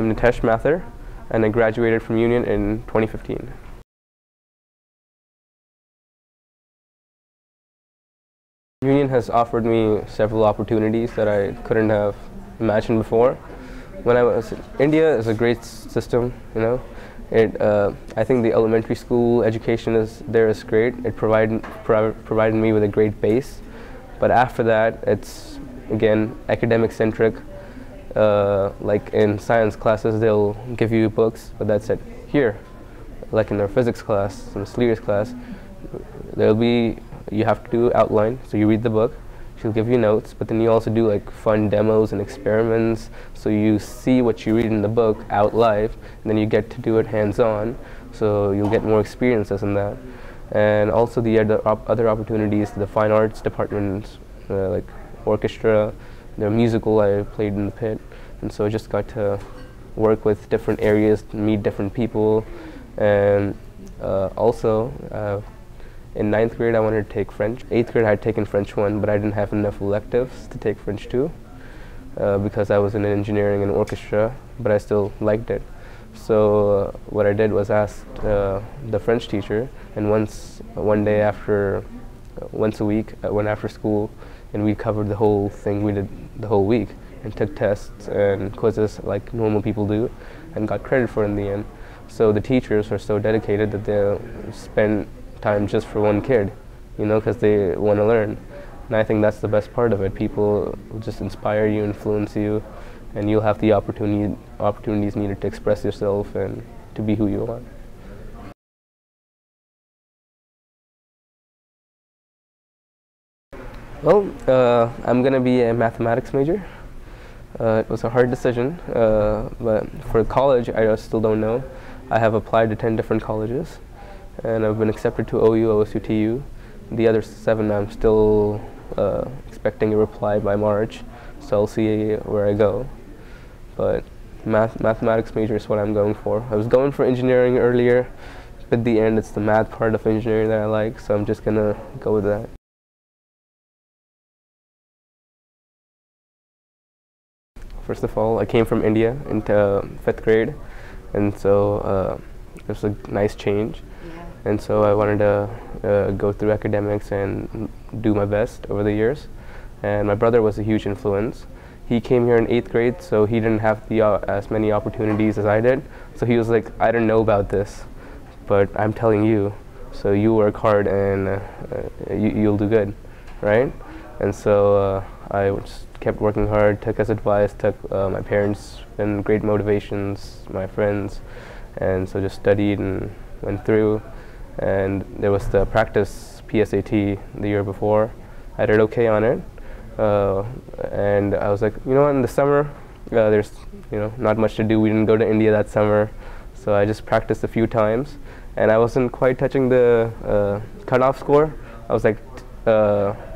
I'm Nitesh Mathur, and I graduated from Union in 2015. Union has offered me several opportunities that I couldn't have imagined before. When I was India is a great system, you know. I think the elementary school education is great. It provided me with a great base, but after that, it's again academic centric. Like in science classes, they'll give you books, but that's it. Here, like in our physics class, in Sleer's class, you have to do outline, so you read the book, she'll give you notes, but then you also do like fun demos and experiments, so you see what you read in the book out live, and then you get to do it hands-on, so you'll get more experiences in that. And also the other opportunities, the fine arts departments, like orchestra, the musical, I played in the pit, and so I just got to work with different areas, meet different people, and also in 9th grade I wanted to take French. 8th grade I had taken French 1, but I didn't have enough electives to take French 2 because I was in engineering and orchestra, but I still liked it. So what I did was asked the French teacher, and once a week I went after school, and we covered the whole thing. We did the whole week and took tests and quizzes like normal people do, and got credit for it in the end. So the teachers are so dedicated that they'll spend time just for one kid, you know, because they want to learn. And I think that's the best part of it. People will just inspire you, influence you, and you'll have the opportunities needed to express yourself and to be who you are. Well, I'm going to be a mathematics major. It was a hard decision, but for college, I still don't know. I have applied to 10 different colleges, and I've been accepted to OU, OSU, TU. The other 7, I'm still expecting a reply by March, so I'll see where I go. But mathematics major is what I'm going for. I was going for engineering earlier, but at the end, it's the math part of engineering that I like, so I'm just going to go with that. First of all, I came from India into 5th grade, and so it was a nice change. Yeah. And so I wanted to go through academics and do my best over the years. And my brother was a huge influence. He came here in 8th grade, so he didn't have as many opportunities as I did. So he was like, I don't know about this, but I'm telling you, so you work hard and you'll do good, right? And so I just kept working hard, took his advice, took my parents and great motivations, my friends, and so just studied and went through. And there was the practice PSAT the year before. I did okay on it, and I was like, you know what, in the summer there's not much to do. We didn't go to India that summer, so I just practiced a few times, and I wasn't quite touching the cutoff score. I was like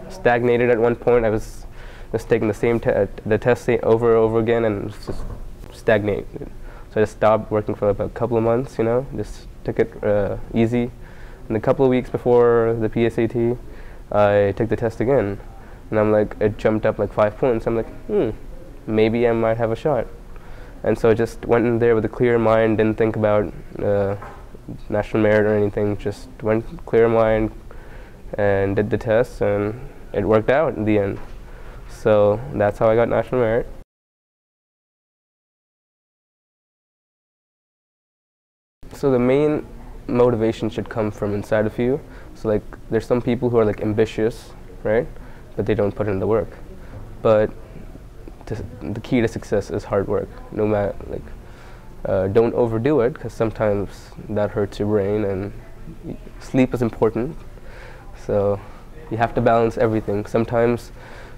stagnated at one point. I was just taking the same the test over and over again, and it was just stagnated. So I just stopped working for about a couple of months, just took it easy. And a couple of weeks before the PSAT, I took the test again, and I'm like, it jumped up like 5 points. I'm like, maybe I might have a shot. And so I just went in there with a clear mind, didn't think about National Merit or anything, just went clear mind and did the test, and it worked out in the end. So that's how I got National Merit. So the main motivation should come from inside of you. So like there's some people who are like ambitious, right? But they don't put in the work. But the key to success is hard work. No matter don't overdo it, because sometimes that hurts your brain, and sleep is important. So you have to balance everything. Sometimes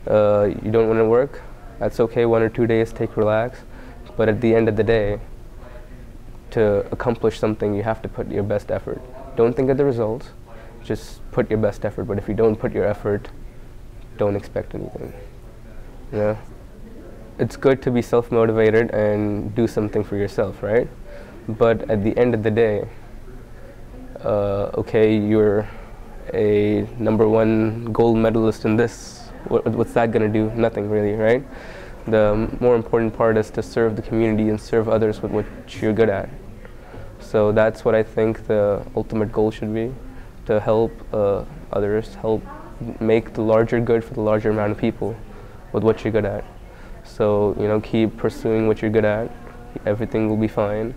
you don't want to work. That's okay, 1 or 2 days, relax. But at the end of the day, to accomplish something, you have to put your best effort. Don't think of the results, just put your best effort. But if you don't put your effort, don't expect anything. It's good to be self-motivated and do something for yourself, right? But at the end of the day, okay, you're a #1 gold medalist in this. What's that gonna do? Nothing really, right? The more important part is to serve the community and serve others with what you're good at. So that's what I think the ultimate goal should be, to help others, help make the larger good for the larger amount of people with what you're good at. So, you know, keep pursuing what you're good at, everything will be fine.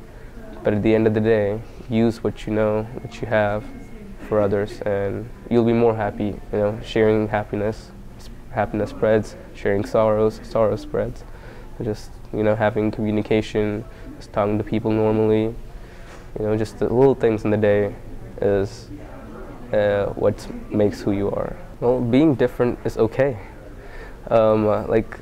But at the end of the day, use what you know, what you have for others, and you'll be more happy, you know, sharing happiness. Happiness spreads, sharing sorrow spreads. Just, you know, having communication, just talking to people normally, you know, just the little things in the day is what makes who you are. Well, being different is okay. Like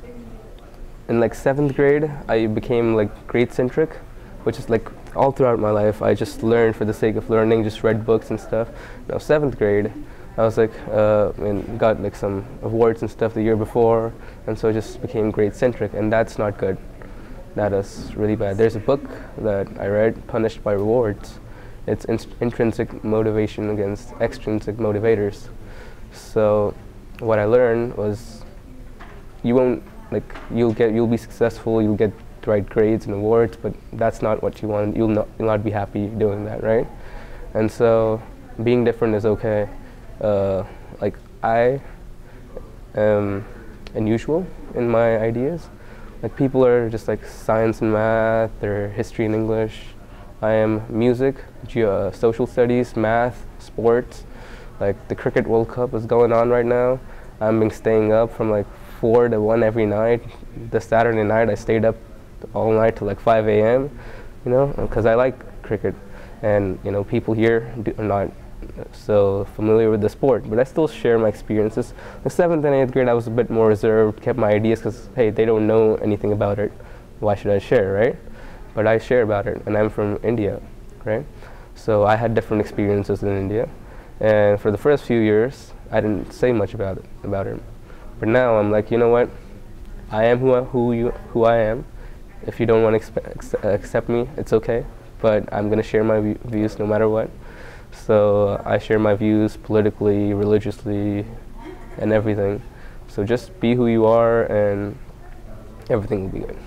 in like 7th grade, I became like grade-centric, which is like all throughout my life. I just learned for the sake of learning, just read books and stuff. Now 7th grade, I was like, and got like some awards and stuff the year before, and so it just became grade-centric, and that's not good. That is really bad. There's a book that I read, Punished by Rewards. It's intrinsic motivation against extrinsic motivators. So what I learned was, you won't, like, you'll be successful, you'll get the right grades and awards, but that's not what you want. You'll not be happy doing that, right? And so being different is okay. Like, I am unusual in my ideas. Like, people are just like science and math, or history and English. I am music, social studies, math, sports. Like, the Cricket World Cup is going on right now. I've been staying up from like 4 to 1 every night. This Saturday night I stayed up all night till like 5 a.m., you know, because I like cricket. And, you know, people here are not so familiar with the sport, but I still share my experiences. In 7th and 8th grade, I was a bit more reserved, kept my ideas because, hey, they don't know anything about it. Why should I share, right? But I share about it, and I'm from India, right? So I had different experiences in India, and for the first few years, I didn't say much about it. But now I'm like, you know what? I am who I am. If you don't want to accept me, it's okay. But I'm gonna share my views no matter what. So I share my views politically, religiously, and everything. So just be who you are, and everything will be good.